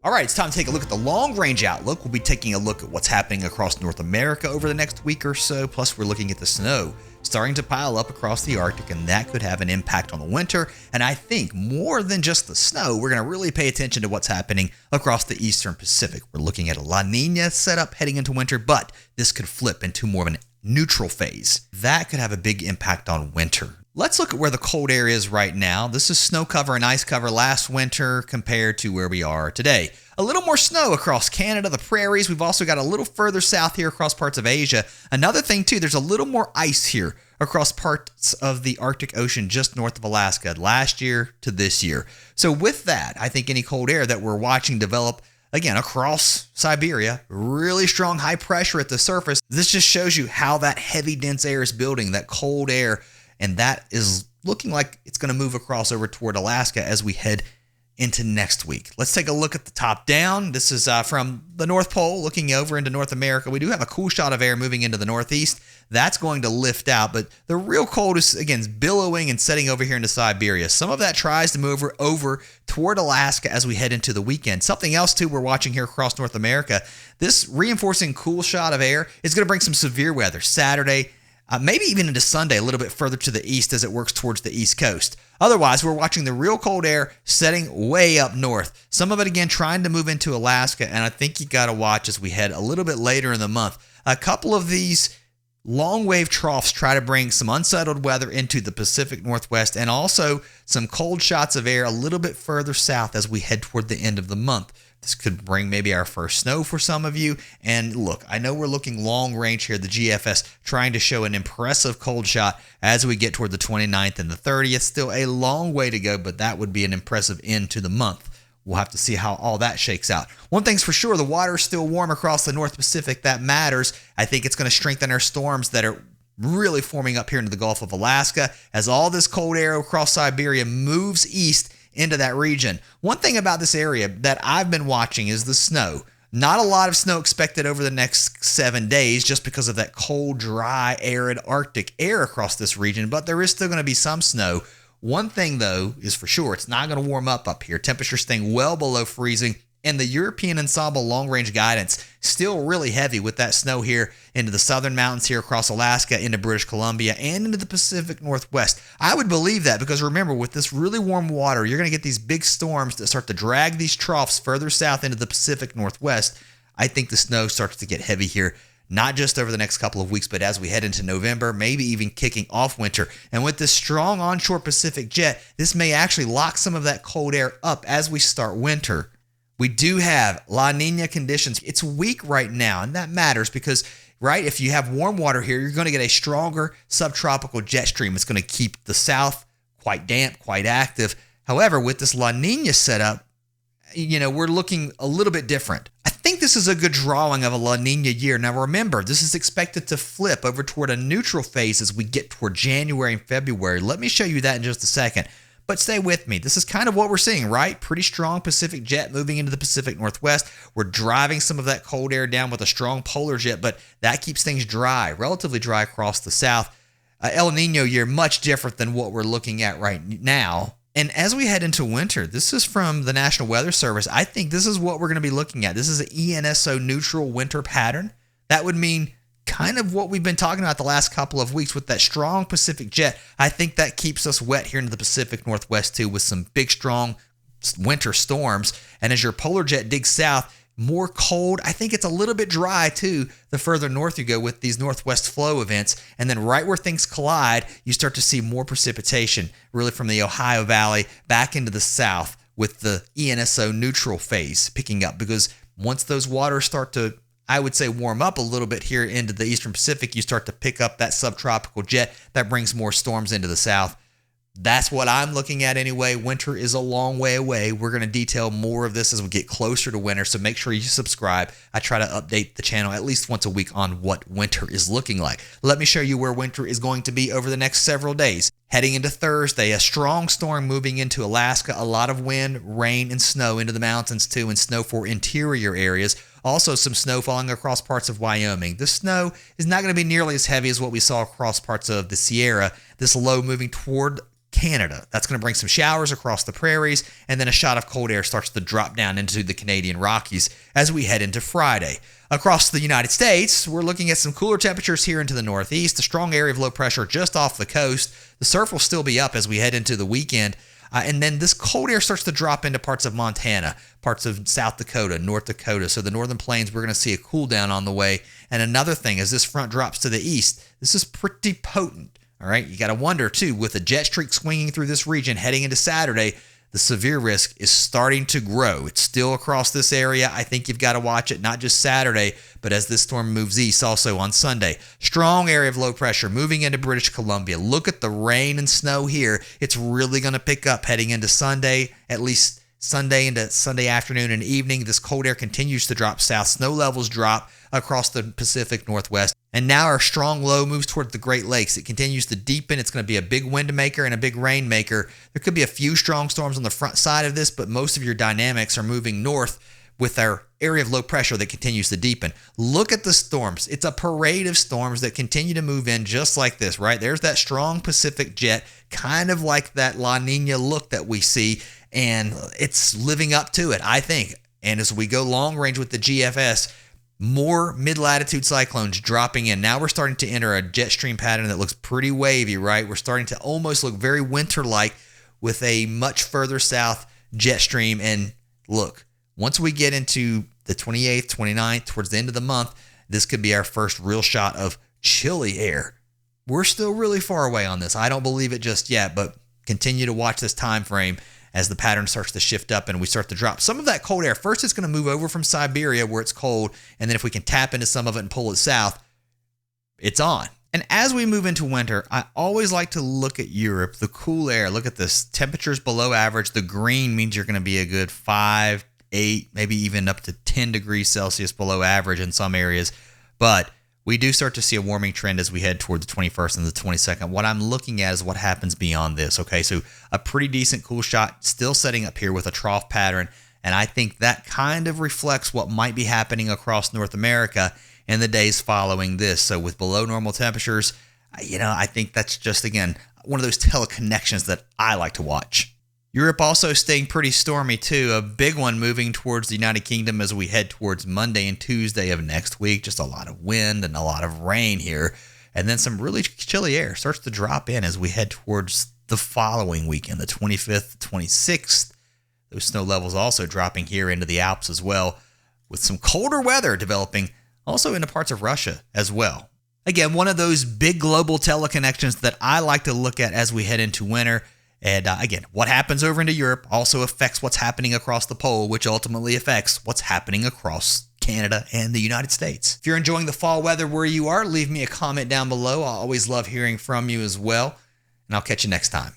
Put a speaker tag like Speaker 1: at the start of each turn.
Speaker 1: All right, it's time to take a look at the long-range outlook. We'll be taking a look at what's happening across North America over the next week or so. Plus, we're looking at the snow starting to pile up across the Arctic, and that could have an impact on the winter. And I think more than just the snow, we're going to really pay attention to what's happening across the Eastern Pacific. We're looking at a La Nina setup heading into winter, but this could flip into more of a neutral phase. That could have a big impact on winter. Let's look at where the cold air is right now. This is snow cover and ice cover last winter compared to where we are today. A little more snow across Canada, the prairies. We've also got a little further south here across parts of Asia. Another thing too, there's a little more ice here across parts of the Arctic Ocean just north of Alaska last year to this year. So with that, I think any cold air that we're watching develop again across Siberia, really strong high pressure at the surface. This just shows you how that heavy dense air is building, that cold air. And that is looking like it's going to move across over toward Alaska as we head into next week. Let's take a look at the top down. This is from the North Pole looking over into North America. We do have a cool shot of air moving into the Northeast. That's going to lift out, but the real cold is, again, billowing and setting over here into Siberia. Some of that tries to move over toward Alaska as we head into the weekend. Something else, too, we're watching here across North America. This reinforcing cool shot of air is going to bring some severe weather Saturday, maybe even into Sunday, a little bit further to the east as it works towards the East Coast. Otherwise, we're watching the real cold air setting way up north. Some of it, again, trying to move into Alaska, and I think you got to watch as we head a little bit later in the month. A couple of these long wave troughs try to bring some unsettled weather into the Pacific Northwest and also some cold shots of air a little bit further south as we head toward the end of the month. This could bring maybe our first snow for some of you. And look, I know we're looking long range here, the GFS trying to show an impressive cold shot as we get toward the 29th and the 30th. Still a long way to go, but that would be an impressive end to the month. We'll have to see how all that shakes out. One thing's for sure, the water is still warm across the North Pacific. That matters. I think it's going to strengthen our storms that are really forming up here into the Gulf of Alaska as all this cold air across Siberia moves east into that region. One thing about this area that I've been watching is the snow. Not a lot of snow expected over the next 7 days just because of that cold, dry, arid Arctic air across this region, but there is still going to be some snow. One thing, though, is for sure, it's not going to warm up here. Temperatures staying well below freezing, and the European Ensemble long-range guidance still really heavy with that snow here into the southern mountains here across Alaska, into British Columbia, and into the Pacific Northwest. I would believe that because remember, with this really warm water, you're going to get these big storms that start to drag these troughs further south into the Pacific Northwest. I think the snow starts to get heavy here, not just over the next couple of weeks, but as we head into November, maybe even kicking off winter. And with this strong onshore Pacific jet, this may actually lock some of that cold air up as we start winter. We do have La Nina conditions. It's weak right now, and that matters because, right, if you have warm water here, you're going to get a stronger subtropical jet stream. It's going to keep the south quite damp, quite active. However, with this La Nina setup, we're looking a little bit different. I think this is a good drawing of a La Nina year. Now remember, this is expected to flip over toward a neutral phase as we get toward January and February. Let me show you that in just a second. But stay with me. This is kind of what we're seeing, right? Pretty strong Pacific jet moving into the Pacific Northwest. We're driving some of that cold air down with a strong polar jet, but that keeps things dry, relatively dry across the south. El Nino year, much different than what we're looking at right now. And as we head into winter, this is from the National Weather Service. I think this is what we're going to be looking at. This is an ENSO neutral winter pattern. That would mean kind of what we've been talking about the last couple of weeks with that strong Pacific jet. I think that keeps us wet here into the Pacific Northwest too with some big, strong winter storms. And as your polar jet digs south, more cold. I think it's a little bit dry too the further north you go with these northwest flow events. And then right where things collide, you start to see more precipitation really from the Ohio Valley back into the south with the ENSO neutral phase picking up, because once those waters start to, I would say, warm up a little bit here into the Eastern Pacific, you start to pick up that subtropical jet that brings more storms into the south. That's what I'm looking at anyway. Winter is a long way away. We're going to detail more of this as we get closer to winter, so make sure you subscribe. I try to update the channel at least once a week on what winter is looking like. Let me show you where winter is going to be over the next several days. Heading into Thursday, a strong storm moving into Alaska, a lot of wind, rain, and snow into the mountains too, and snow for interior areas. Also some snow falling across parts of Wyoming. The snow is not going to be nearly as heavy as what we saw across parts of the Sierra. This low moving toward Canada. That's going to bring some showers across the prairies, and then a shot of cold air starts to drop down into the Canadian Rockies as we head into Friday. Across the United States, we're looking at some cooler temperatures here into the northeast, a strong area of low pressure just off the coast. The surf will still be up as we head into the weekend. And then this cold air starts to drop into parts of Montana, parts of South Dakota, North Dakota. So the northern plains, we're going to see a cool down on the way. And another thing, as this front drops to the east, this is pretty potent. All right, you got to wonder too, with a jet streak swinging through this region heading into Saturday, the severe risk is starting to grow. It's still across this area. I think you've got to watch it, not just Saturday, but as this storm moves east, also on Sunday. Strong area of low pressure moving into British Columbia. Look at the rain and snow here. It's really going to pick up heading into Sunday, at least Sunday into Sunday afternoon and evening. This cold air continues to drop south. Snow levels drop across the Pacific Northwest. And now our strong low moves towards the Great Lakes. It continues to deepen. It's going to be a big wind maker and a big rain maker. There could be a few strong storms on the front side of this, but most of your dynamics are moving north with our area of low pressure that continues to deepen. Look at the storms. It's a parade of storms that continue to move in just like this, right? There's that strong Pacific jet, kind of like that La Nina look that we see, and it's living up to it, I think. And as we go long range with the GFS, more mid-latitude cyclones dropping in. Now we're starting to enter a jet stream pattern that looks pretty wavy, right? We're starting to almost look very winter-like with a much further south jet stream. And look, once we get into the 28th, 29th, towards the end of the month, this could be our first real shot of chilly air. We're still really far away on this. I don't believe it just yet, but continue to watch this time frame as the pattern starts to shift up and we start to drop some of that cold air. First, it's going to move over from Siberia where it's cold, and then if we can tap into some of it and pull it south, it's on. And as we move into winter, I always like to look at Europe, the cool air. Look at this. Temperatures below average. The green means you're going to be a good 5, 8, maybe even up to 10 degrees Celsius below average in some areas. But we do start to see a warming trend as we head toward the 21st and the 22nd. What I'm looking at is what happens beyond this, okay? So a pretty decent cool shot still setting up here with a trough pattern, and I think that kind of reflects what might be happening across North America in the days following this. So with below normal temperatures, I think that's just, again, one of those teleconnections that I like to watch. Europe also staying pretty stormy too. A big one moving towards the United Kingdom as we head towards Monday and Tuesday of next week. Just a lot of wind and a lot of rain here. And then some really chilly air starts to drop in as we head towards the following weekend, the 25th, 26th. Those snow levels also dropping here into the Alps as well, with some colder weather developing also into parts of Russia as well. Again, one of those big global teleconnections that I like to look at as we head into winter. And again, what happens over into Europe also affects what's happening across the pole, which ultimately affects what's happening across Canada and the United States. If you're enjoying the fall weather where you are, leave me a comment down below. I always love hearing from you as well. And I'll catch you next time.